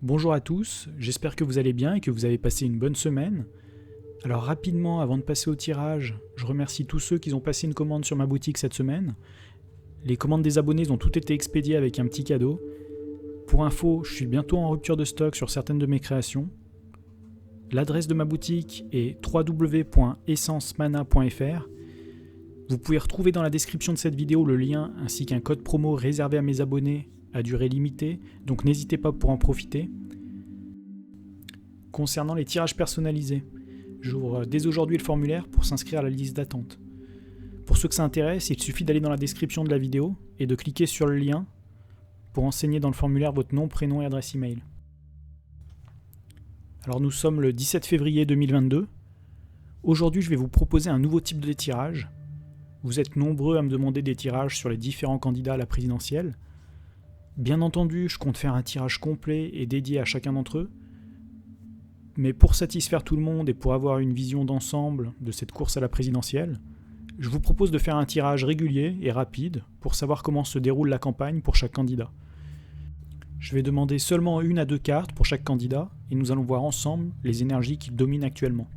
Bonjour à tous, j'espère que vous allez bien et que vous avez passé une bonne semaine. Alors rapidement, avant de passer au tirage, je remercie tous ceux qui ont passé une commande sur ma boutique cette semaine. Les commandes des abonnés ont toutes été expédiées avec un petit cadeau. Pour info, je suis bientôt en rupture de stock sur certaines de mes créations. L'adresse de ma boutique est www.essencemana.fr. Vous pouvez retrouver dans la description de cette vidéo le lien ainsi qu'un code promo réservé à mes abonnés à durée limitée, donc n'hésitez pas pour en profiter. Concernant les tirages personnalisés, j'ouvre dès aujourd'hui le formulaire pour s'inscrire à la liste d'attente. Pour ceux que ça intéresse, il suffit d'aller dans la description de la vidéo et de cliquer sur le lien pour enseigner dans le formulaire votre nom, prénom et adresse email. Alors nous sommes le 17 février 2022. Aujourd'hui, je vais vous proposer un nouveau type de tirage. Vous êtes nombreux à me demander des tirages sur les différents candidats à la présidentielle. Bien entendu, je compte faire un tirage complet et dédié à chacun d'entre eux. Mais pour satisfaire tout le monde et pour avoir une vision d'ensemble de cette course à la présidentielle, je vous propose de faire un tirage régulier et rapide pour savoir comment se déroule la campagne pour chaque candidat. Je vais demander seulement 1 à 2 cartes pour chaque candidat et nous allons voir ensemble les énergies qui dominent actuellement.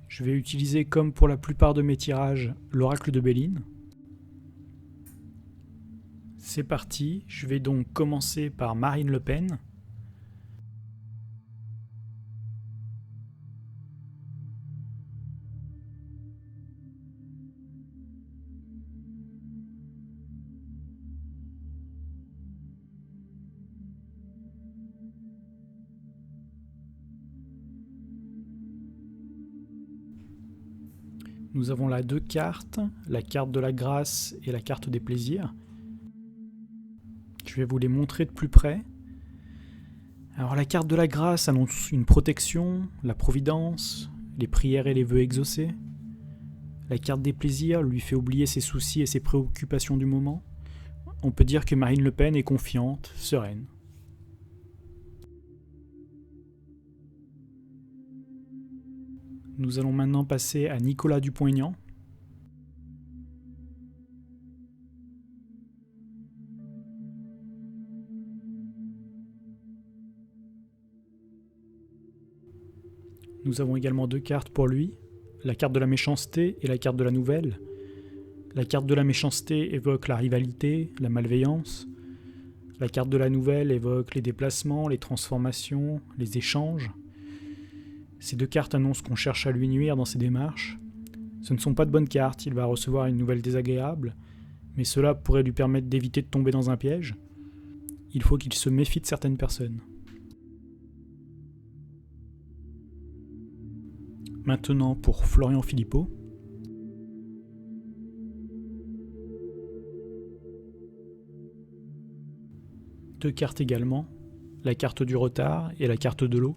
Je vais utiliser, comme pour la plupart de mes tirages, l'oracle de Béline. C'est parti, je vais donc commencer par Marine Le Pen. Nous avons là 2 cartes, la carte de la grâce et la carte des plaisirs. Je vais vous les montrer de plus près. Alors la carte de la grâce annonce une protection, la providence, les prières et les vœux exaucés. La carte des plaisirs lui fait oublier ses soucis et ses préoccupations du moment. On peut dire que Marine Le Pen est confiante, sereine. Nous allons maintenant passer à Nicolas Dupont-Aignan. Nous avons également 2 cartes pour lui, la carte de la méchanceté et la carte de la nouvelle. La carte de la méchanceté évoque la rivalité, la malveillance. La carte de la nouvelle évoque les déplacements, les transformations, les échanges. Ces 2 cartes annoncent qu'on cherche à lui nuire dans ses démarches. Ce ne sont pas de bonnes cartes, il va recevoir une nouvelle désagréable, mais cela pourrait lui permettre d'éviter de tomber dans un piège. Il faut qu'il se méfie de certaines personnes. Maintenant pour Florian Philippot. Deux cartes également, la carte du retard et la carte de l'eau.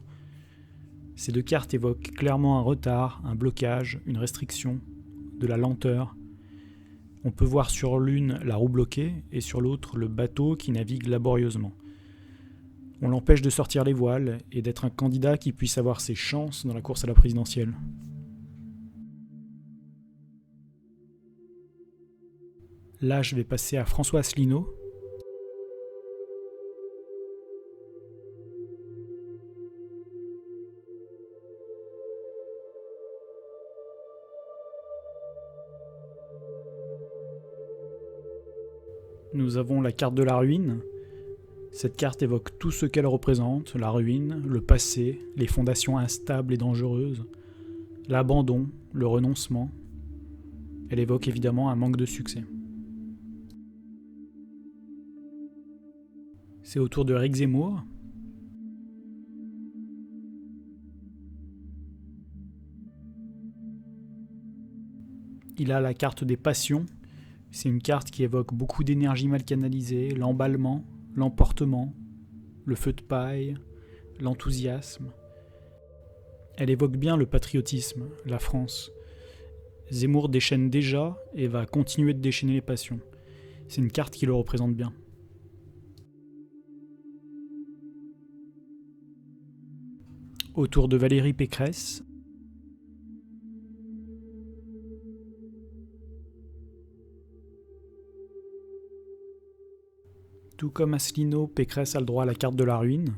Ces 2 cartes évoquent clairement un retard, un blocage, une restriction, de la lenteur. On peut voir sur l'une la roue bloquée et sur l'autre le bateau qui navigue laborieusement. On l'empêche de sortir les voiles et d'être un candidat qui puisse avoir ses chances dans la course à la présidentielle. Là, je vais passer à François Asselineau. Nous avons la carte de la ruine. Cette carte évoque tout ce qu'elle représente, la ruine, le passé, les fondations instables et dangereuses, l'abandon, le renoncement. Elle évoque évidemment un manque de succès. C'est au tour de Éric Zemmour. Il a la carte des passions. C'est une carte qui évoque beaucoup d'énergie mal canalisée, l'emballement, l'emportement, le feu de paille, l'enthousiasme. Elle évoque bien le patriotisme, la France. Zemmour déchaîne déjà et va continuer de déchaîner les passions. C'est une carte qui le représente bien. Autour de Valérie Pécresse. Tout comme Asselineau, Pécresse a le droit à la carte de la ruine.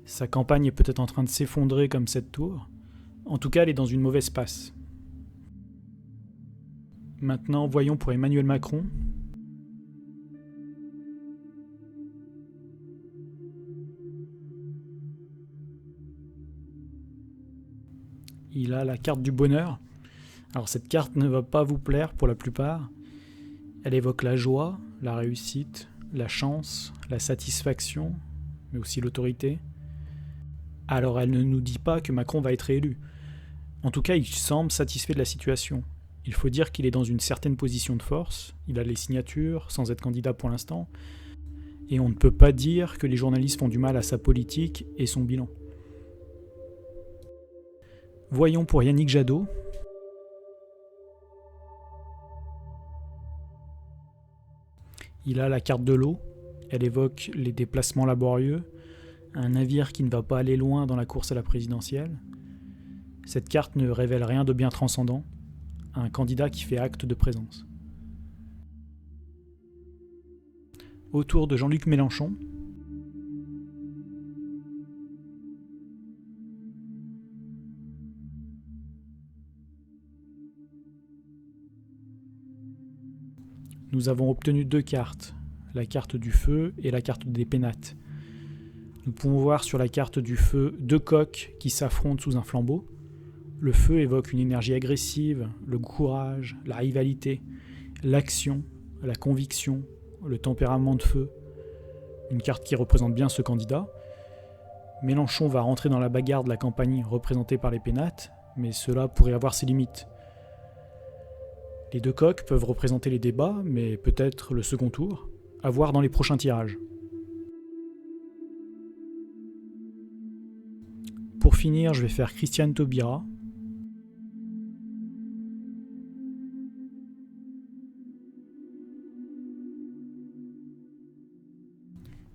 Sa campagne est peut-être en train de s'effondrer comme cette tour. En tout cas, elle est dans une mauvaise passe. Maintenant, voyons pour Emmanuel Macron. Il a la carte du bonheur. Alors cette carte ne va pas vous plaire pour la plupart. Elle évoque la joie, la réussite, la chance, la satisfaction, mais aussi l'autorité. Alors elle ne nous dit pas que Macron va être élu. En tout cas, il semble satisfait de la situation. Il faut dire qu'il est dans une certaine position de force, il a les signatures, sans être candidat pour l'instant, et on ne peut pas dire que les journalistes font du mal à sa politique et son bilan. Voyons pour Yannick Jadot. Il a la carte de l'eau, elle évoque les déplacements laborieux, un navire qui ne va pas aller loin dans la course à la présidentielle. Cette carte ne révèle rien de bien transcendant, un candidat qui fait acte de présence. Autour de Jean-Luc Mélenchon. Nous avons obtenu 2 cartes, la carte du feu et la carte des pénates. Nous pouvons voir sur la carte du feu 2 coqs qui s'affrontent sous un flambeau. Le feu évoque une énergie agressive, le courage, la rivalité, l'action, la conviction, le tempérament de feu. Une carte qui représente bien ce candidat. Mélenchon va rentrer dans la bagarre de la campagne représentée par les pénates, mais cela pourrait avoir ses limites. Les 2 coqs peuvent représenter les débats, mais peut-être le second tour, à voir dans les prochains tirages. Pour finir, je vais faire Christiane Taubira.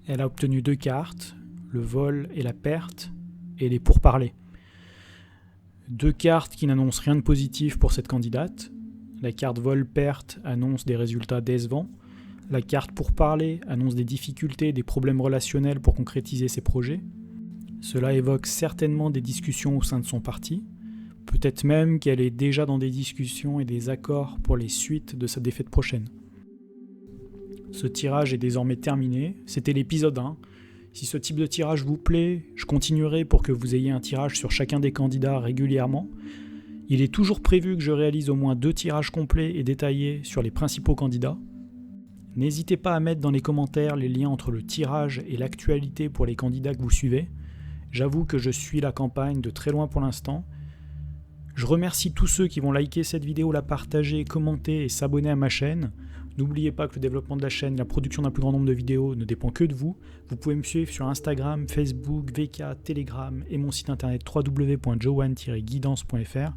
Elle a obtenu 2 cartes, le vol et la perte, et les pourparlers. 2 cartes qui n'annoncent rien de positif pour cette candidate. La carte vol-perte annonce des résultats décevants. La carte pourparlers annonce des difficultés et des problèmes relationnels pour concrétiser ses projets. Cela évoque certainement des discussions au sein de son parti. Peut-être même qu'elle est déjà dans des discussions et des accords pour les suites de sa défaite prochaine. Ce tirage est désormais terminé. C'était l'épisode 1. Si ce type de tirage vous plaît, je continuerai pour que vous ayez un tirage sur chacun des candidats régulièrement. Il est toujours prévu que je réalise au moins 2 tirages complets et détaillés sur les principaux candidats. N'hésitez pas à mettre dans les commentaires les liens entre le tirage et l'actualité pour les candidats que vous suivez. J'avoue que je suis la campagne de très loin pour l'instant. Je remercie tous ceux qui vont liker cette vidéo, la partager, commenter et s'abonner à ma chaîne. N'oubliez pas que le développement de la chaîne et la production d'un plus grand nombre de vidéos ne dépend que de vous. Vous pouvez me suivre sur Instagram, Facebook, VK, Telegram et mon site internet www.johan-guidance.fr.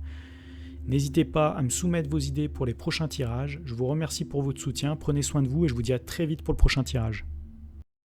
N'hésitez pas à me soumettre vos idées pour les prochains tirages. Je vous remercie pour votre soutien, prenez soin de vous et je vous dis à très vite pour le prochain tirage.